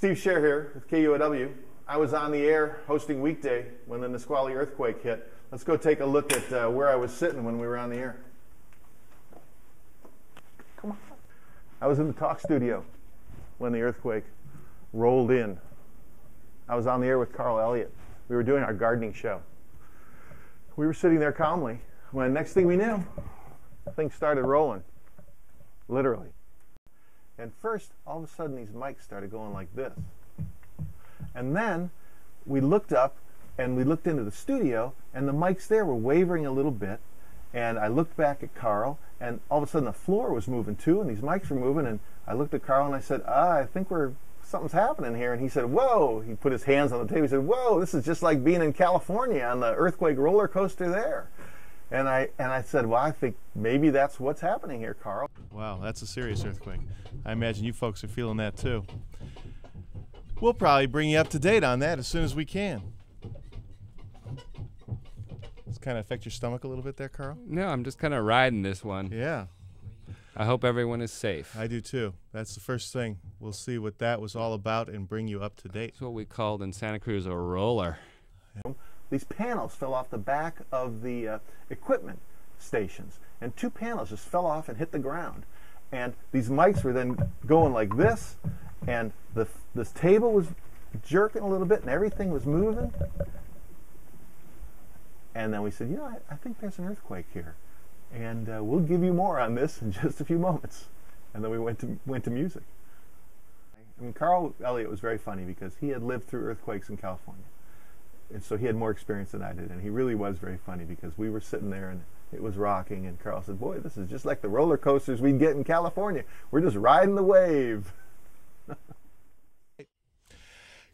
Steve Scher here with KUOW. I was on the air hosting Weekday when the Nisqually Earthquake hit. Let's go take a look at where I was sitting when we were on the air. Come on. I was in the talk studio when the earthquake rolled in. I was on the air with Carl Elliott. We were doing our gardening show. We were sitting there calmly when next thing we knew, things started rolling, literally. And first, all of a sudden, these mics started going like this. And then we looked up and we looked into the studio, and the mics there were wavering a little bit. And I looked back at Carl, and all of a sudden the floor was moving too, and these mics were moving. And I looked at Carl and I said, I think something's happening here. And he said, whoa. He put his hands on the table. He said, whoa, this is just like being in California on the earthquake roller coaster there. And I said, well, I think maybe that's what's happening here, Carl. Wow, that's a serious earthquake. I imagine you folks are feeling that too. We'll probably bring you up to date on that as soon as we can. Does it kind of affect your stomach a little bit there, Carl? No, I'm just kind of riding this one. Yeah. I hope everyone is safe. I do too. That's the first thing. We'll see what that was all about and bring you up to date. It's what we called in Santa Cruz a roller. These panels fell off the back of the equipment stations, and 2 panels just fell off and hit the ground. And these mics were then going like this, and this table was jerking a little bit, and everything was moving. And then we said, you know, I think there's an earthquake here, and we'll give you more on this in just a few moments. And then we went to music. I mean, Carl Elliott was very funny because he had lived through earthquakes in California. And so he had more experience than I did, and he really was very funny because we were sitting there and it was rocking, and Carl said, boy, this is just like the roller coasters we'd get in California. We're just riding the wave.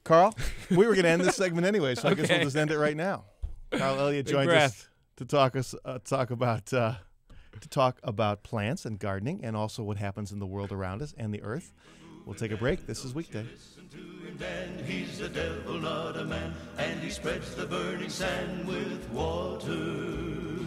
Carl, we were going to end this segment anyway, so I guess we'll just end it right now. Carl Elliott joined us to talk about plants and gardening and also what happens in the world around us and the earth. We'll take a break. This is Weekday. And he's a devil, not a man, and he spreads the burning sand with water.